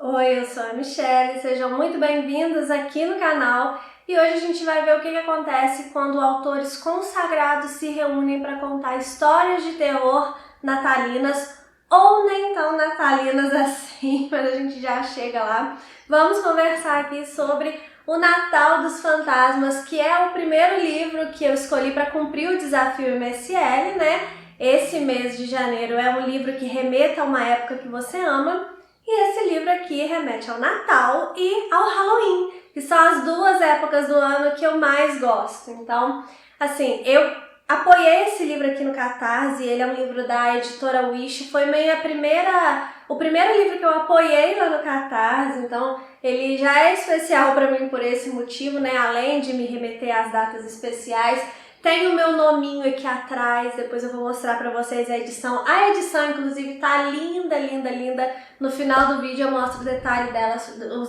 Oi, eu sou a Michelle, sejam muito bem-vindos aqui no canal e hoje a gente vai ver o que acontece quando autores consagrados se reúnem para contar histórias de terror natalinas ou nem tão natalinas assim, mas a gente já chega lá. Vamos conversar aqui sobre O Natal dos Fantasmas, que é o primeiro livro que eu escolhi para cumprir o desafio MSL, né? Esse mês de janeiro é um livro que remeta a uma época que você ama. E esse livro aqui remete ao Natal e ao Halloween, que são as duas épocas do ano que eu mais gosto. Então, assim, eu apoiei esse livro aqui no Catarse, ele é um livro da editora Wish, foi meio o primeiro livro que eu apoiei lá no Catarse, então ele já é especial para mim por esse motivo, né? Além de me remeter às datas especiais. Tem o meu nominho aqui atrás, depois eu vou mostrar pra vocês a edição. A edição, inclusive, tá linda, linda, linda. No final do vídeo eu mostro os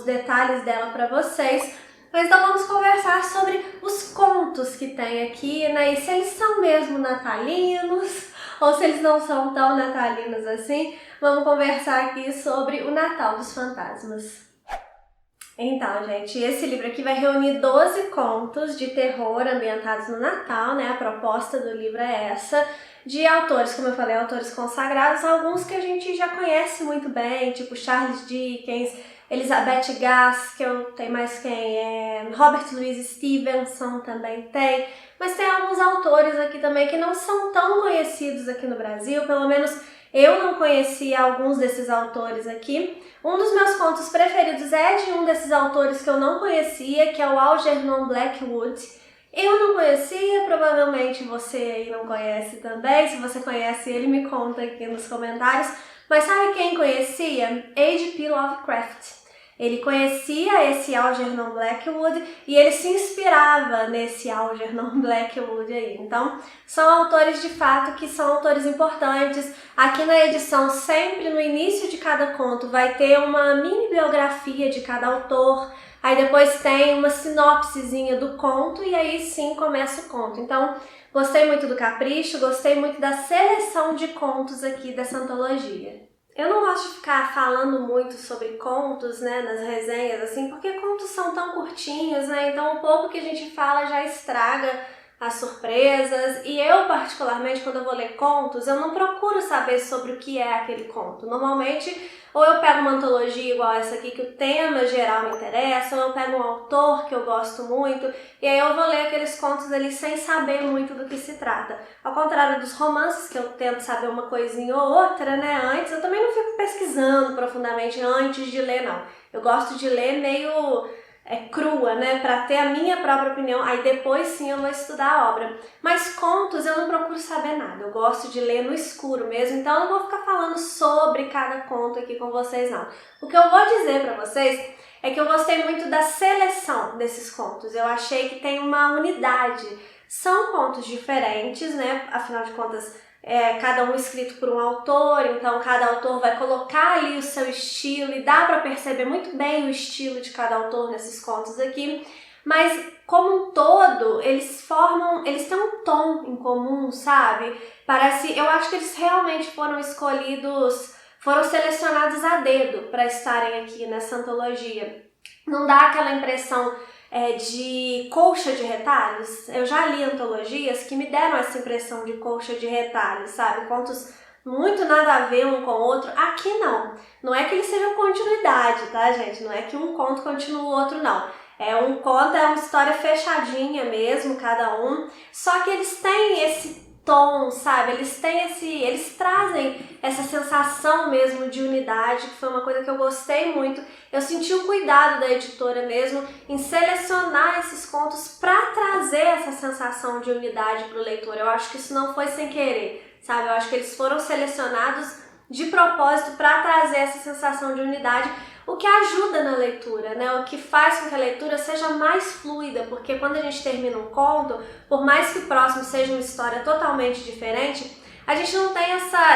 detalhes dela pra vocês. Mas então vamos conversar sobre os contos que tem aqui, né? E se eles são mesmo natalinos ou se eles não são tão natalinos assim. Vamos conversar aqui sobre o Natal dos Fantasmas. Então, gente, esse livro aqui vai reunir 12 contos de terror ambientados no Natal, né? A proposta do livro é essa, de autores, como eu falei, autores consagrados, alguns que a gente já conhece muito bem, tipo Charles Dickens, Elizabeth Gaskell, tem mais quem? Robert Louis Stevenson também tem, mas tem alguns autores aqui também que não são tão conhecidos aqui no Brasil, pelo menos eu não conhecia alguns desses autores aqui. Um dos meus contos preferidos é de um desses autores que eu não conhecia, que é o Algernon Blackwood. Eu não conhecia, provavelmente você aí não conhece também. Se você conhece ele, me conta aqui nos comentários. Mas sabe quem conhecia? H.P. Lovecraft. Ele conhecia esse Algernon Blackwood e ele se inspirava nesse Algernon Blackwood aí. Então, são autores de fato que são autores importantes. Aqui na edição, sempre no início de cada conto, vai ter uma mini biografia de cada autor. Aí depois tem uma sinopsezinha do conto e aí sim começa o conto. Então, gostei muito do capricho, gostei muito da seleção de contos aqui dessa antologia. Eu não gosto de ficar falando muito sobre contos, né, nas resenhas, assim, porque contos são tão curtinhos, né, então o pouco que a gente fala já estraga as surpresas. E eu, particularmente, quando eu vou ler contos, eu não procuro saber sobre o que é aquele conto. Normalmente, ou eu pego uma antologia igual essa aqui, que o tema geral me interessa, ou eu pego um autor que eu gosto muito, e aí eu vou ler aqueles contos ali sem saber muito do que se trata. Ao contrário dos romances, que eu tento saber uma coisinha ou outra, né, antes, eu também não fico pesquisando profundamente antes de ler, não. Eu gosto de ler meio crua, né, para ter a minha própria opinião, aí depois sim eu vou estudar a obra. Mas contos eu não procuro saber nada, eu gosto de ler no escuro mesmo, então eu não vou ficar falando sobre cada conto aqui com vocês não. O que eu vou dizer para vocês é que eu gostei muito da seleção desses contos, eu achei que tem uma unidade. São contos diferentes, né, afinal de contas, cada um escrito por um autor, então cada autor vai colocar ali o seu estilo e dá para perceber muito bem o estilo de cada autor nesses contos aqui, mas como um todo eles têm um tom em comum, sabe? Eu acho que eles realmente foram selecionados a dedo para estarem aqui nessa antologia. Não dá aquela impressão de colcha de retalhos. Eu já li antologias que me deram essa impressão de colcha de retalhos, sabe? Contos muito nada a ver um com o outro. Aqui não. Não é que eles sejam continuidade, tá, gente? Não é que um conto continua o outro, não. Um conto é uma história fechadinha mesmo, cada um. Só que eles têm esse tom, sabe? Eles trazem essa sensação mesmo de unidade, que foi uma coisa que eu gostei muito. Eu senti o cuidado da editora mesmo em selecionar esses contos para trazer essa sensação de unidade para o leitor. Eu acho que isso não foi sem querer, sabe? Eu acho que eles foram selecionados de propósito para trazer essa sensação de unidade, o que ajuda na leitura, né? O que faz com que a leitura seja mais fluida, porque quando a gente termina um conto, por mais que o próximo seja uma história totalmente diferente, a gente não tem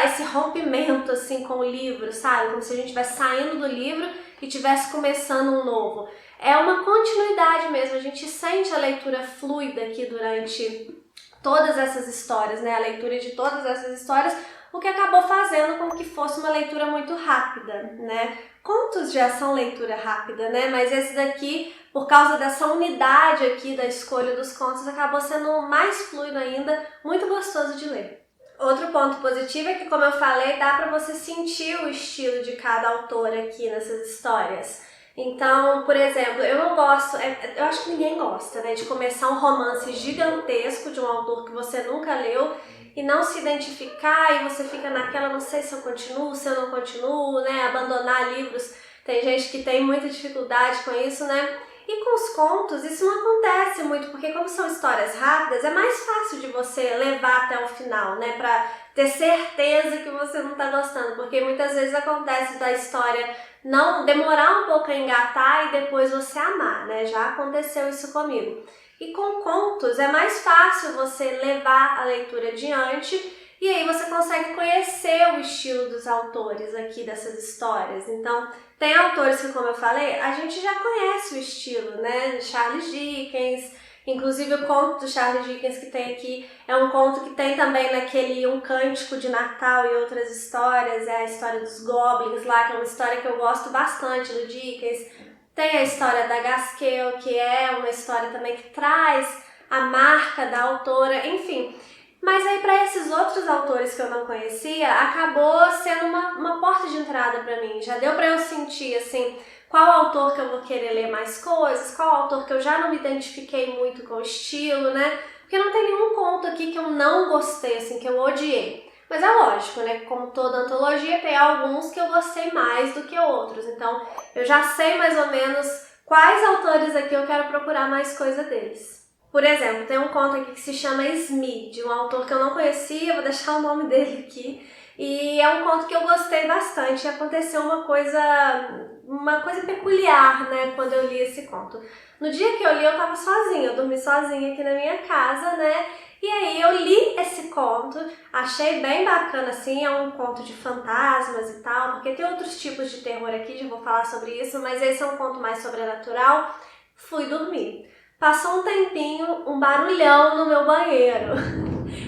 esse rompimento assim com o livro, sabe? Como se a gente estivesse saindo do livro e estivesse começando um novo. É uma continuidade mesmo, a gente sente a leitura fluida aqui durante todas essas histórias, né? A leitura de todas essas histórias, o que acabou fazendo com que fosse uma leitura muito rápida, né? Contos já são leitura rápida, né? Mas esse daqui, por causa dessa unidade aqui da escolha dos contos, acabou sendo mais fluido ainda, muito gostoso de ler. Outro ponto positivo é que, como eu falei, dá para você sentir o estilo de cada autor aqui nessas histórias. Então, por exemplo, eu não gosto, eu acho que ninguém gosta, né, de começar um romance gigantesco de um autor que você nunca leu e não se identificar e você fica naquela, não sei se eu continuo, se eu não continuo, né, abandonar livros. Tem gente que tem muita dificuldade com isso, né? E com os contos isso não acontece muito, porque como são histórias rápidas, é mais fácil de você levar até o final, né? Pra ter certeza que você não tá gostando, porque muitas vezes acontece da história não demorar um pouco a engatar e depois você amar, né? Já aconteceu isso comigo. E com contos é mais fácil você levar a leitura adiante e aí você consegue conhecer o estilo dos autores aqui dessas histórias. Então, tem autores que, como eu falei, a gente já conhece o estilo, né? Charles Dickens, inclusive o conto do Charles Dickens que tem aqui é um conto que tem também naquele Um Cântico de Natal e outras histórias, é a história dos Goblins lá, que é uma história que eu gosto bastante do Dickens. Tem a história da Gaskell, que é uma história também que traz a marca da autora, enfim. Mas aí para esses outros autores que eu não conhecia, acabou sendo uma porta de entrada para mim. Já deu para eu sentir, assim, qual autor que eu vou querer ler mais coisas, qual autor que eu já não me identifiquei muito com o estilo, né? Porque não tem nenhum conto aqui que eu não gostei, assim, que eu odiei. Mas é lógico, né? Como toda antologia, tem alguns que eu gostei mais do que outros. Então, eu já sei mais ou menos quais autores aqui eu quero procurar mais coisa deles. Por exemplo, tem um conto aqui que se chama Smee, de um autor que eu não conhecia, vou deixar o nome dele aqui. E é um conto que eu gostei bastante. Aconteceu uma coisa peculiar, né, quando eu li esse conto. No dia que eu li, eu tava sozinha, eu dormi sozinha aqui na minha casa, né? E aí eu li esse conto, achei bem bacana, assim, é um conto de fantasmas e tal, porque tem outros tipos de terror aqui, já vou falar sobre isso, mas esse é um conto mais sobrenatural. Fui dormir. Passou um tempinho, um barulhão no meu banheiro.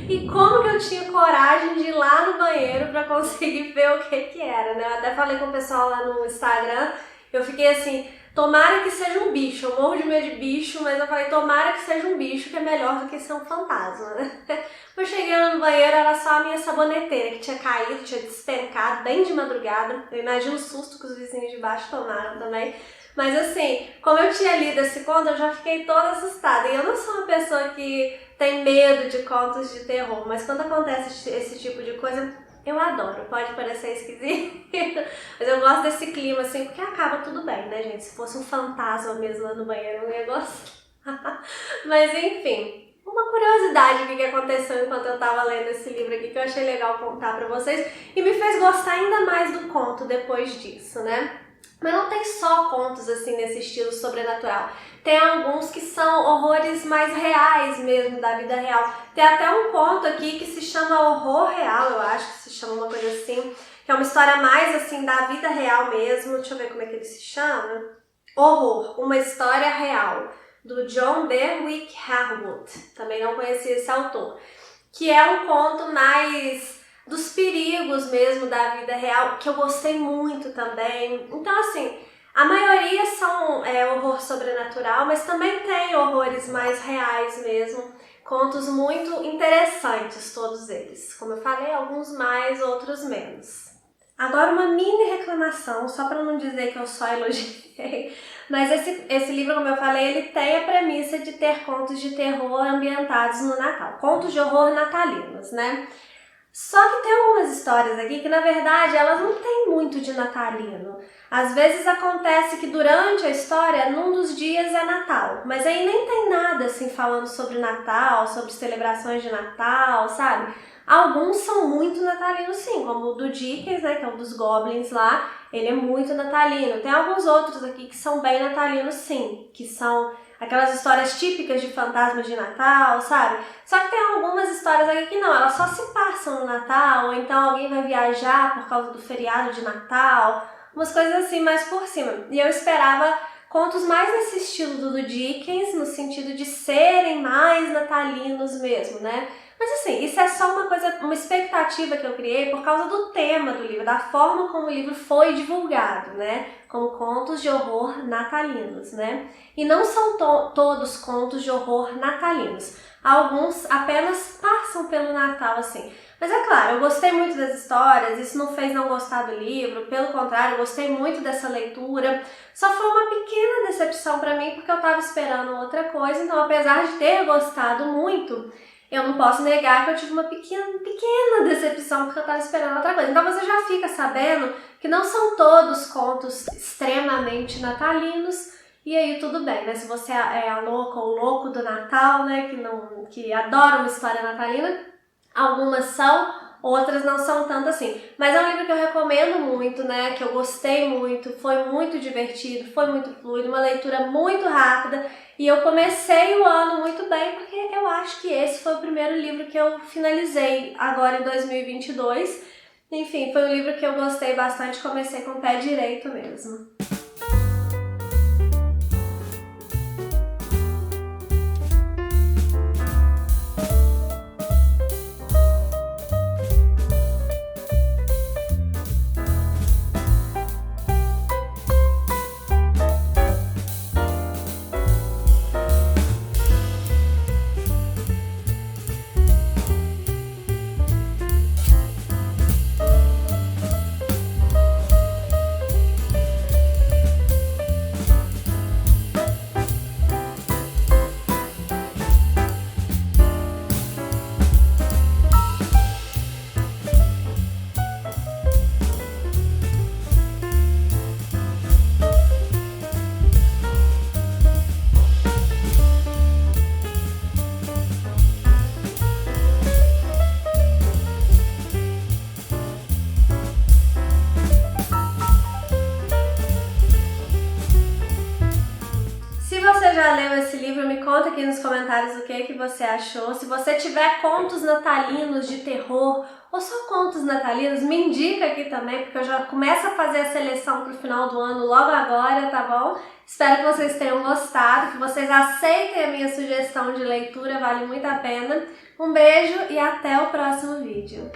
E como que eu tinha coragem de ir lá no banheiro pra conseguir ver o que era, né? Eu até falei com o pessoal lá no Instagram, eu fiquei assim, tomara que seja um bicho, eu morro de medo de bicho, mas eu falei, tomara que seja um bicho, que é melhor do que ser um fantasma, né? Eu cheguei lá no banheiro, era só a minha saboneteira, que tinha caído, tinha despencado, bem de madrugada. Eu imagino o susto que os vizinhos de baixo tomaram também. Mas assim, como eu tinha lido esse conto, eu já fiquei toda assustada. E eu não sou uma pessoa que tem medo de contos de terror, mas quando acontece esse tipo de coisa, eu adoro. Pode parecer esquisito, mas eu gosto desse clima assim, porque acaba tudo bem, né, gente? Se fosse um fantasma mesmo lá no banheiro, eu não ia gostar. Mas enfim, uma curiosidade que aconteceu enquanto eu tava lendo esse livro aqui, que eu achei legal contar pra vocês, e me fez gostar ainda mais do conto depois disso, né? Mas não tem só contos assim nesse estilo sobrenatural. Tem alguns que são horrores mais reais mesmo, da vida real. Tem até um conto aqui que se chama Horror Real, eu acho que se chama uma coisa assim, que é uma história mais assim da vida real mesmo. Deixa eu ver como é que ele se chama. Horror, uma história real, do John Berwick Harwood. Também não conhecia esse autor. Que é um conto mais dos perigos mesmo da vida real, que eu gostei muito também. Então, assim, a maioria são horror sobrenatural, mas também tem horrores mais reais mesmo. Contos muito interessantes, todos eles. Como eu falei, alguns mais, outros menos. Agora uma mini reclamação, só para não dizer que eu só elogiei, mas esse livro, como eu falei, ele tem a premissa de ter contos de terror ambientados no Natal. Contos de horror natalinos, né? Só que tem algumas histórias aqui que, na verdade, elas não têm muito de natalino. Às vezes acontece que durante a história, num dos dias é Natal, mas aí nem tem nada assim falando sobre Natal, sobre celebrações de Natal, sabe? Alguns são muito natalinos sim, como o do Dickens, né, que é um dos Goblins lá, ele é muito natalino. Tem alguns outros aqui que são bem natalinos sim, que são aquelas histórias típicas de fantasmas de Natal, sabe? Só que tem algumas histórias aqui que não, elas só se passam no Natal, ou então alguém vai viajar por causa do feriado de Natal, umas coisas assim mais por cima. E eu esperava contos mais nesse estilo do Dickens, no sentido de serem mais natalinos mesmo, né? Mas assim, isso é só uma expectativa que eu criei por causa do tema do livro, da forma como o livro foi divulgado, né? Como contos de horror natalinos, né? E não são todos contos de horror natalinos. Alguns apenas passam pelo Natal, assim. Mas é claro, eu gostei muito das histórias, isso não fez não gostar do livro, pelo contrário, eu gostei muito dessa leitura. Só foi uma pequena decepção pra mim, porque eu tava esperando outra coisa, então apesar de ter gostado muito, eu não posso negar que eu tive uma pequena decepção porque eu estava esperando outra coisa. Então você já fica sabendo que não são todos contos extremamente natalinos, e aí tudo bem, né? Se você é a louca ou louco do Natal, né? Que adora uma história natalina, algumas são, outras não são tanto assim. Mas é um livro que eu recomendo muito, né? Que eu gostei muito, foi muito divertido, foi muito fluido, uma leitura muito rápida. E eu comecei o ano muito bem, porque eu acho que esse foi o primeiro livro que eu finalizei agora em 2022. Enfim, foi um livro que eu gostei bastante, comecei com o pé direito mesmo. Se você já leu esse livro, me conta aqui nos comentários o que você achou. Se você tiver contos natalinos de terror ou só contos natalinos, me indica aqui também, porque eu já começo a fazer a seleção pro final do ano logo agora, tá bom? Espero que vocês tenham gostado, que vocês aceitem a minha sugestão de leitura, vale muito a pena. Um beijo e até o próximo vídeo.